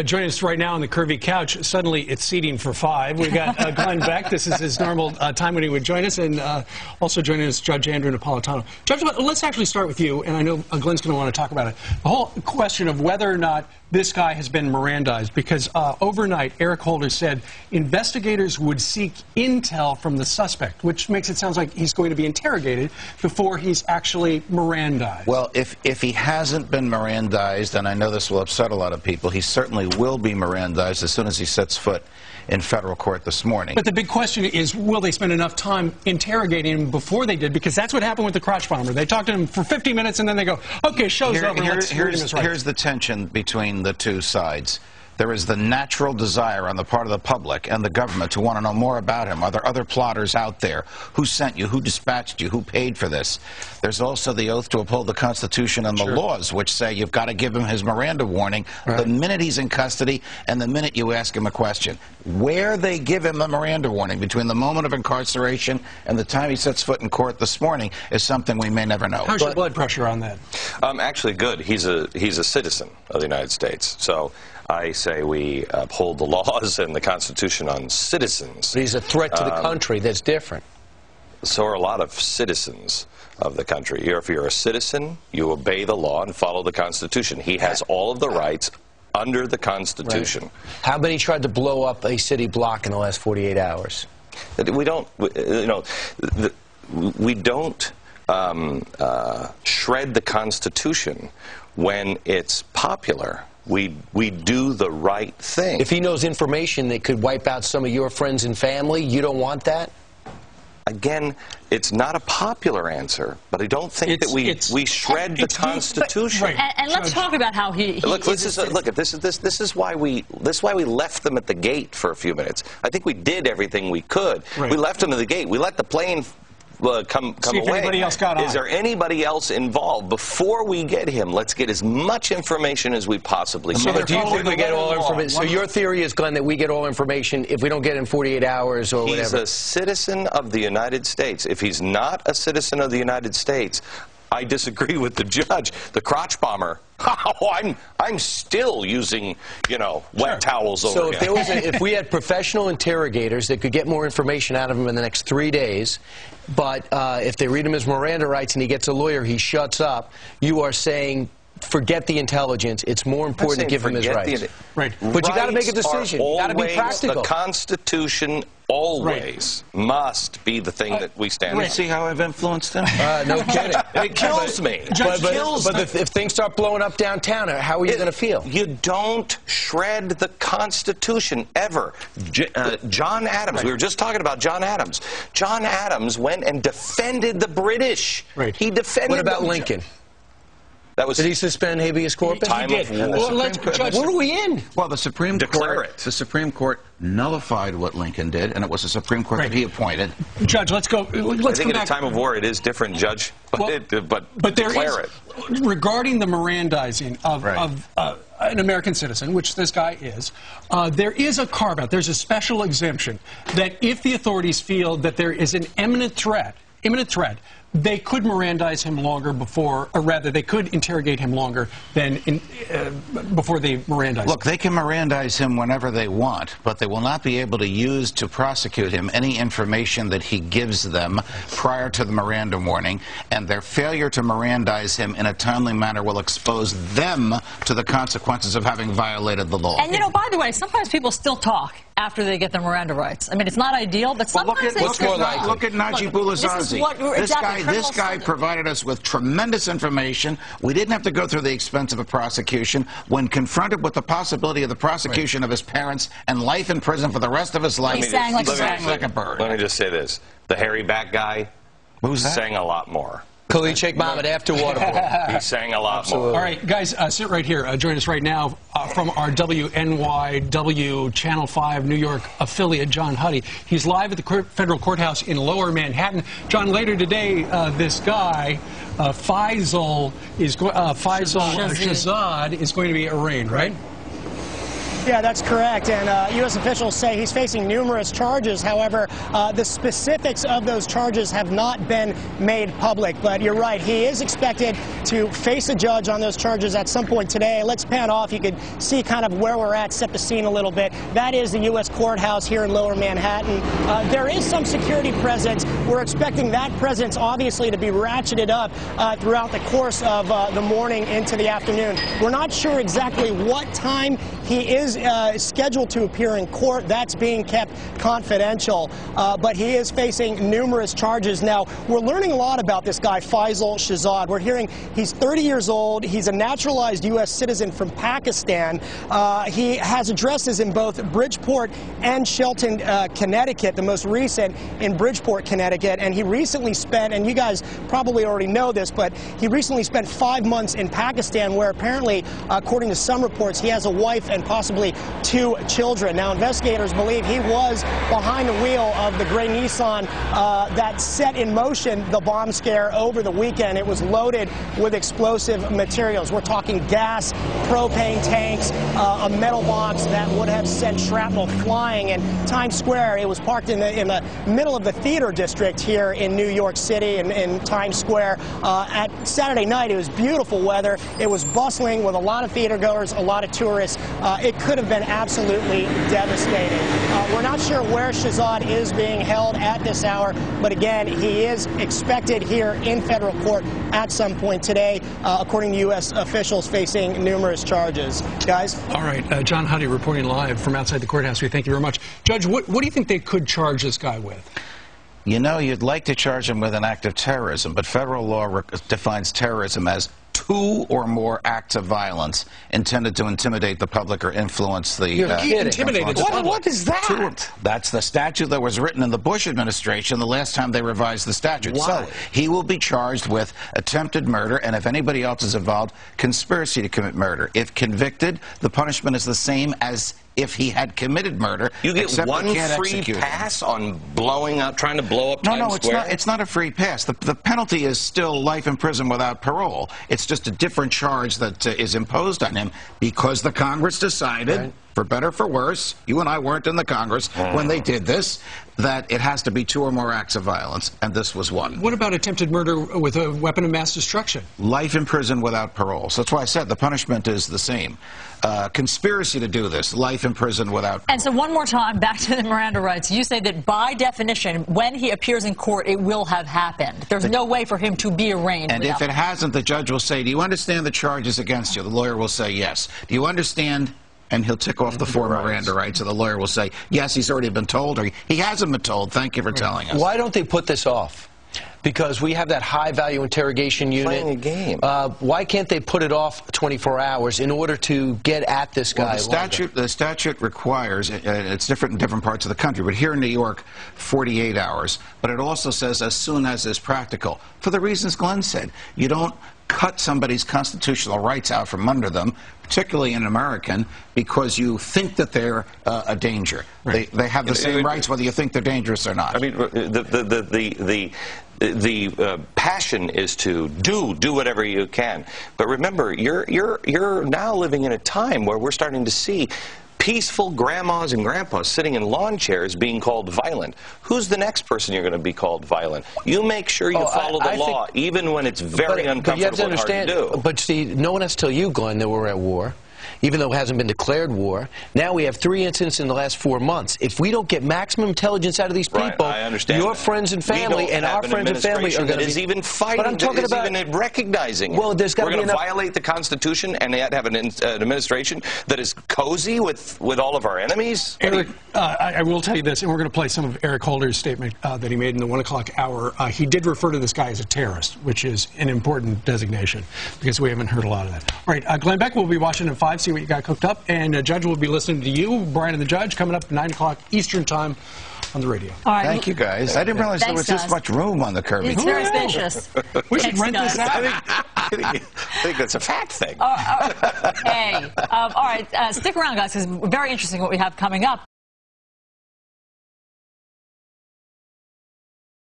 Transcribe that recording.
Joining us right now on the curvy couch. Suddenly, it's seating for 5. We've got Glenn Beck. This is his normal time when he would join us, and also joining us, Judge Andrew Napolitano. Judge, let's actually start with you, and I know Glenn's going to want to talk about it. The whole question of whether or not this guy has been Mirandized, because overnight, Eric Holder said investigators would seek intel from the suspect, which makes it sound like he's going to be interrogated before he's actually Mirandized. Well, if he hasn't been Mirandized, and I know this will upset a lot of people, he certainly will be Mirandized as soon as he sets foot in federal court this morning. But the big question is, will they spend enough time interrogating him before they did? Because that's what happened with the crotch bomber. They talked to him for 50 minutes, and then they go, okay, show's over. Here's the tension between the two sides. There is the natural desire on the part of the public and the government to want to know more about him. Are there other plotters out there? Who sent you? Who dispatched you? Who paid for this? There's also the oath to uphold the Constitution and the laws, which say you've got to give him his Miranda warning the minute he's in custody and the minute you ask him a question. Where they give him the Miranda warning between the moment of incarceration and the time he sets foot in court this morning is something we may never know. How's your blood pressure on that? Actually good. He's a citizen of the United States. So I say we uphold the laws and the Constitution on citizens. But he's a threat to the country. That's different. So are a lot of citizens of the country. If you're a citizen, you obey the law and follow the Constitution. He has all of the rights under the Constitution. Right. How many tried to blow up a city block in the last 48 hours? We don't, we don't shred the Constitution when it's popular. We do the right thing. If he knows information that could wipe out some of your friends and family, you don't want that? Again, it's not a popular answer, but I don't think that we shred the Constitution. And let's talk about how he look. This is why we left them at the gate for a few minutes. I think we did everything we could. Right. We left them at the gate. We let the plane come See if away. anybody else got on. Is there anybody else involved? Before we get him, let's get as much information as we possibly can. So do you think we get all information? So your theory is, Glenn, that we get all information if we don't get in 48 hours or whatever? He's a citizen of the United States. If he's not a citizen of the United States, I disagree with the judge. The crotch bomber. I'm still using, wet towels over here. So if we had professional interrogators that could get more information out of him in the next 3 days, but if they read him his Miranda rights and he gets a lawyer, he shuts up, you are saying forget the intelligence. It's more important to give him his rights. Right. But you got to make a decision. You got to be practical. The Constitution always must be the thing that we stand on. See how I've influenced him? No kidding. It kills me. But if things start blowing up downtown, how are you going to feel? You don't shred the Constitution, ever. John Adams, we were just talking about John Adams. John Adams went and defended the British. Right. He defended What about Lincoln? Did he suspend habeas corpus? Time of war. What are we in? Well, the Supreme Court nullified what Lincoln did, and it was the Supreme Court that he appointed. Judge, let's go. I think in a time of war it is different, Judge, but declare it. Regarding the Mirandizing of an American citizen, which this guy is, there is a carve-out. There's a special exemption that if the authorities feel that there is an imminent threat, they could Mirandize him longer before, or rather, they could interrogate him longer than before they Mirandize. Look, they can Mirandize him whenever they want, but they will not be able to use to prosecute him any information that he gives them prior to the Miranda warning, and their failure to Mirandize him in a timely manner will expose them to the consequences of having violated the law. And, by the way, sometimes people still talk after they get their Miranda rights. I mean, it's not ideal, but sometimes look at Najib Boulazazi. This guy provided us with tremendous information. We didn't have to go through the expense of a prosecution. When confronted with the possibility of the prosecution of his parents and life in prison for the rest of his life, he sang like a bird. Let me just say this. The hairy back guy sang a lot more. Khalid Sheikh Mohammed after Waterboy. He sang a lot more. All right, guys, sit right here. Join us right now from our WNYW Channel 5 New York affiliate, John Huddy. He's live at the federal courthouse in Lower Manhattan. John, later today, this guy, Faisal Shahzad, is going to be arraigned, right? Yeah, that's correct. And U.S. officials say he's facing numerous charges. However, the specifics of those charges have not been made public. But you're right, he is expected to face a judge on those charges at some point today. Let's pan off. You could see kind of where we're at, set the scene a little bit. That is the U.S. courthouse here in Lower Manhattan. There is some security presence. We're expecting that presence obviously to be ratcheted up throughout the course of the morning into the afternoon. We're not sure exactly what time he is scheduled to appear in court. That's being kept confidential, but he is facing numerous charges. Now, we're learning a lot about this guy, Faisal Shahzad. We're hearing he's 30 years old. He's a naturalized U.S. citizen from Pakistan. He has addresses in both Bridgeport and Shelton, Connecticut, the most recent in Bridgeport, Connecticut. And he recently spent, and you guys probably already know this, but he recently spent 5 months in Pakistan, where apparently, according to some reports, he has a wife and possibly 2 children. Now, investigators believe he was behind the wheel of the gray Nissan that set in motion the bomb scare over the weekend. It was loaded with explosive materials. We're talking gas, propane tanks, a metal box that would have sent shrapnel flying in Times Square. It was parked in the middle of the theater district here in New York City, in Times Square. At Saturday night, it was beautiful weather. It was bustling with a lot of theater goers, a lot of tourists. It could have been absolutely devastating. We're not sure where Shahzad is being held at this hour, but again, he is expected here in federal court at some point today, according to U.S. officials, facing numerous charges. Guys? All right, John Huddy reporting live from outside the courthouse. We thank you very much. Judge, what do you think they could charge this guy with? You know, you'd like to charge him with an act of terrorism, but federal law defines terrorism as 2 or more acts of violence intended to intimidate the public or influence the... Intimidated. What is that? That's the statute that was written in the Bush administration the last time they revised the statute. Why? So he will be charged with attempted murder, and if anybody else is involved, conspiracy to commit murder. If convicted, the punishment is the same as if he had committed murder. You get one free pass on blowing up, trying to blow up Times Square? No, it's not a free pass. The penalty is still life in prison without parole. It's just a different charge that is imposed on him because the Congress decided, for better or for worse, you and I weren't in the Congress when they did this, that it has to be 2 or more acts of violence, and this was one. What about attempted murder with a weapon of mass destruction? Life in prison without parole. So that's why I said the punishment is the same. Conspiracy to do this, life in prison without parole. And so one more time, back to the Miranda rights. You say that by definition, when he appears in court, it will have happened. There's no way for him to be arraigned. And if it hasn't, the judge will say, do you understand the charges against you? The lawyer will say yes. Do you understand? And he'll tick off the 4 Miranda rights, and the lawyer will say, yes, he's already been told, or he hasn't been told. Thank you for telling us. Why don't they put this off? Because we have that high-value interrogation unit. Playing a game. Why can't they put it off 24 hours in order to get at this guy? Well, the statute requires, it's different in different parts of the country, but here in New York, 48 hours. But it also says as soon as is practical. For the reasons Glenn said, you don't cut somebody's constitutional rights out from under them, particularly an American, because you think that they're a danger. Right. They have the same rights whether you think they're dangerous or not. I mean, the passion is to do whatever you can. But remember, you're now living in a time where we're starting to see peaceful grandmas and grandpas sitting in lawn chairs being called violent. Who's the next person you're going to be called violent? You make sure you follow the law, even when it's very uncomfortable and hard to do. But see, no one has to tell you, Glenn, that we're at war. Even though it hasn't been declared war. Now we have 3 incidents in the last 4 months. If we don't get maximum intelligence out of these people, your friends and family and our friends and family are going to be even fighting. But I'm talking about even recognizing. Well, there's got to be we're going to violate the Constitution, and they have to have an administration that is cozy with all of our enemies. Eric, I will tell you this, and we're going to play some of Eric Holder's statement that he made in the 1 o'clock hour. He did refer to this guy as a terrorist, which is an important designation because we haven't heard a lot of that. All right, Glenn Beck will be watching at 5. See what you got cooked up, and Judge will be listening to you, Brian and the Judge, coming up at 9 o'clock Eastern Time on the radio. All right. Thank you, guys. I didn't realize there was this much room on the Kirby. It's very spacious. We should rent this out. I think that's a fact thing. Hey, all right, stick around, guys, because it's very interesting what we have coming up.